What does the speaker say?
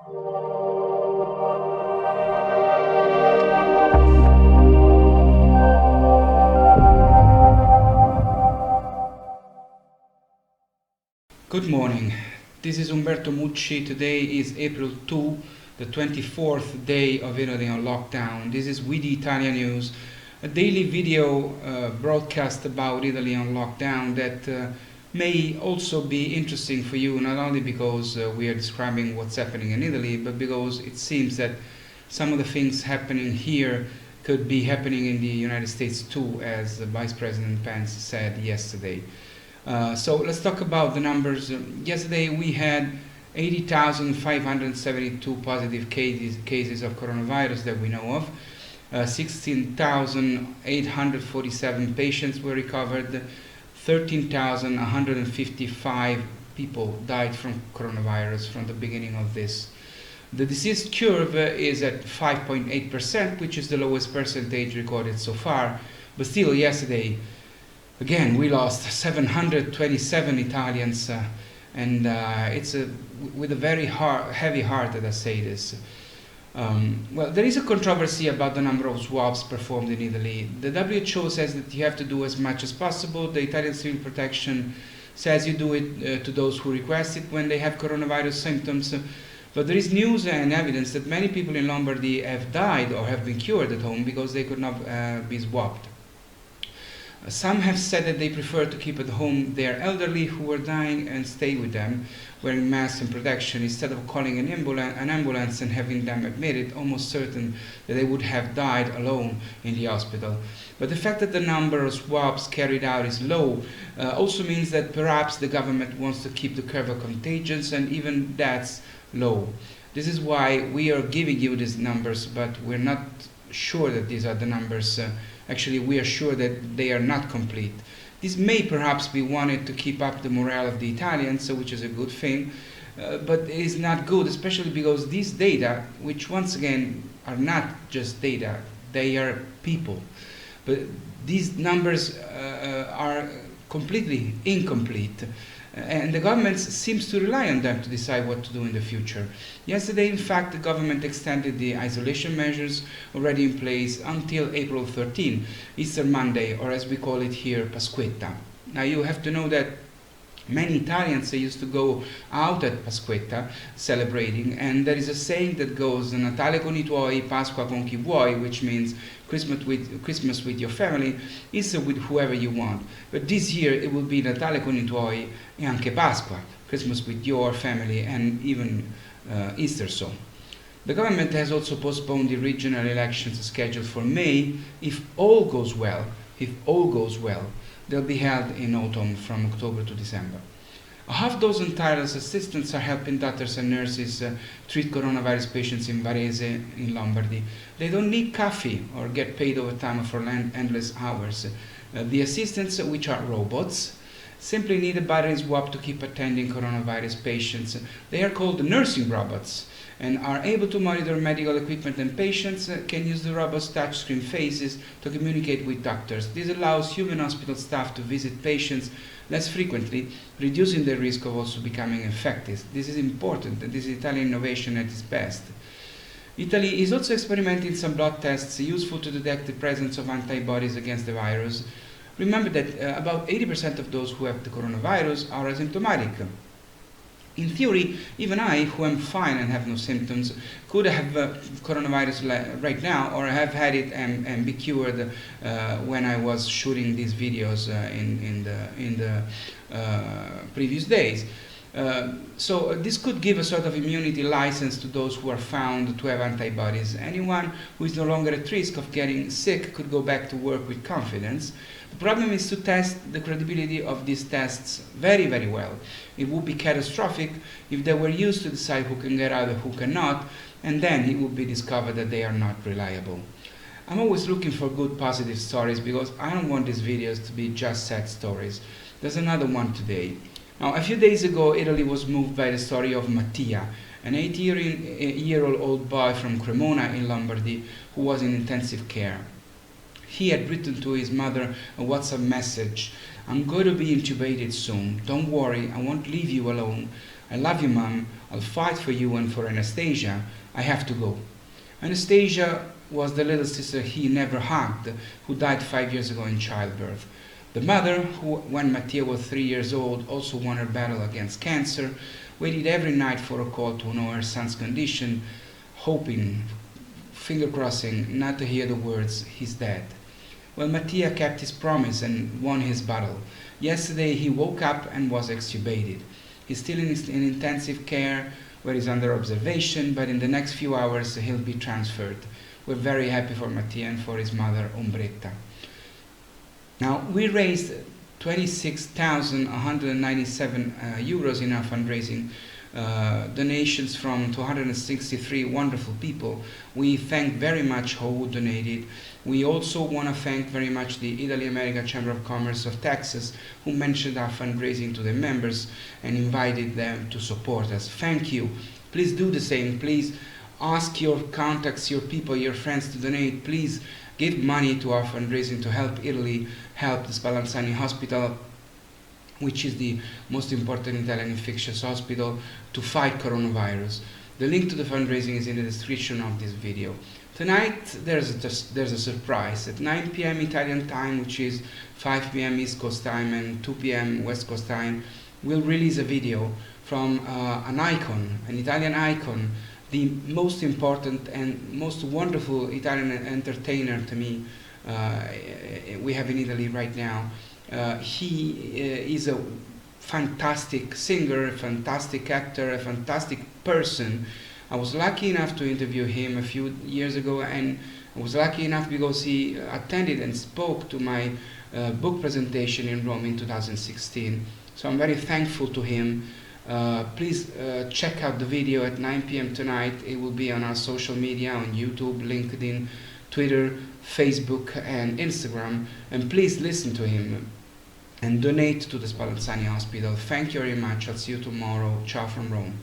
Good morning. This is Umberto Mucci. Today is April 2, the 24th day of Italy on lockdown. This is with the ItaliaNews, a daily video broadcast about Italy on lockdown that may also be interesting for you, not only because we are describing what's happening in Italy, but because it seems that some of the things happening here could be happening in the United States too, as Vice President Pence said yesterday. So let's talk about the numbers. Yesterday we had 80,572 positive cases of coronavirus that we know of. 16,847 patients were recovered. 13,155 people died from coronavirus from the beginning of this. The disease curve is at 5.8%, which is the lowest percentage recorded so far. But still, yesterday, again, we lost 727 Italians, and it's with a very heavy heart that I say this. Well, there is a controversy about the number of swabs performed in Italy. The WHO says that you have to do as much as possible. The Italian Civil Protection says you do it to those who request it when they have coronavirus symptoms. But there is news and evidence that many people in Lombardy have died or have been cured at home because they could not be swabbed. Some have said that they prefer to keep at home their elderly who are dying and stay with them, wearing masks and protection, instead of calling an ambulance and having them admitted, almost certain that they would have died alone in the hospital. But the fact that the number of swabs carried out is low also means that perhaps the government wants to keep the curve of contagions, and even that's low. This is why we are giving you these numbers, but we're not sure that these are the numbers. Actually, we are sure that they are not complete. This may perhaps be wanted to keep up the morale of the Italians, which is a good thing, but it is not good, especially because these data, which once again are not just data, they are people. But these numbers are completely incomplete. And the government seems to rely on them to decide what to do in the future. Yesterday, in fact, the government extended the isolation measures already in place until April 13, Easter Monday, or as we call it here, Pasquetta. Now you have to know that many Italians used to go out at Pasquetta celebrating, and there is a saying that goes, Natale con I tuoi, Pasqua con chi vuoi, which means Christmas with your family, Easter with whoever you want. But this year it will be Natale con I tuoi e anche Pasqua, Christmas with your family, and even Easter so. The government has also postponed the regional elections scheduled for May. If all goes well, they'll be held in autumn from October to December. A half dozen tireless assistants are helping doctors and nurses treat coronavirus patients in Varese, in Lombardy. They don't need coffee or get paid overtime for endless hours. The assistants, which are robots, simply need a battery swap to keep attending coronavirus patients. They are called nursing robots and are able to monitor medical equipment, and patients can use the robot's touchscreen faces to communicate with doctors. This allows human hospital staff to visit patients less frequently, reducing the risk of also becoming infected. This is important, and this is Italian innovation at its best. Italy is also experimenting some blood tests useful to detect the presence of antibodies against the virus. Remember that about 80% of those who have the coronavirus are asymptomatic. In theory, even I, who am fine and have no symptoms, could have coronavirus right now, or have had it and be cured when I was shooting these videos in the previous days. So this could give a sort of immunity license to those who are found to have antibodies. Anyone who is no longer at risk of getting sick could go back to work with confidence. The problem is to test the credibility of these tests very, very well. It would be catastrophic if they were used to decide who can get out and who cannot, and then it would be discovered that they are not reliable. I'm always looking for good positive stories because I don't want these videos to be just sad stories. There's another one today. Now, a few days ago, Italy was moved by the story of Mattia, an 8-year-old boy from Cremona in Lombardy who was in intensive care. He had written to his mother a WhatsApp message: "I'm going to be intubated soon. Don't worry, I won't leave you alone. I love you, Mom. I'll fight for you and for Anastasia. I have to go. Anastasia was the little sister he never hugged, who died 5 years ago in childbirth. The mother, who, when Mattia was 3 years old, also won her battle against cancer, waited every night for a call to know her son's condition, hoping, finger crossing, not to hear the words, "he's dead." Well, Mattia kept his promise and won his battle. Yesterday he woke up and was extubated. He's still in intensive care, where he's under observation, but in the next few hours he'll be transferred. We're very happy for Mattia and for his mother, Umberto. Now, we raised 26,197 euros in our fundraising, donations from 263 wonderful people. We thank very much who donated. We also want to thank very much the Italy-America Chamber of Commerce of Texas, who mentioned our fundraising to their members and invited them to support us. Thank you. Please do the same. Please ask your contacts, your people, your friends to donate. Please give money to our fundraising to help Italy, help the Spallanzani Hospital, which is the most important Italian infectious hospital, to fight coronavirus. The link to the fundraising is in the description of this video. Tonight there's a surprise. At 9 p.m. Italian time, which is 5 p.m. East Coast time and 2 p.m. West Coast time, we'll release a video from an icon, an Italian icon, the most important and most wonderful Italian entertainer to me we have in Italy right now. He is a fantastic singer, a fantastic actor, a fantastic person. I was lucky enough to interview him a few years ago, and I was lucky enough because he attended and spoke to my book presentation in Rome in 2016. So I'm very thankful to him. Please check out the video at 9 p.m. tonight. It will be on our social media, on YouTube, LinkedIn, Twitter, Facebook, and Instagram. And please listen to him and donate to the Spallanzani Hospital. Thank you very much. I'll see you tomorrow. Ciao from Rome.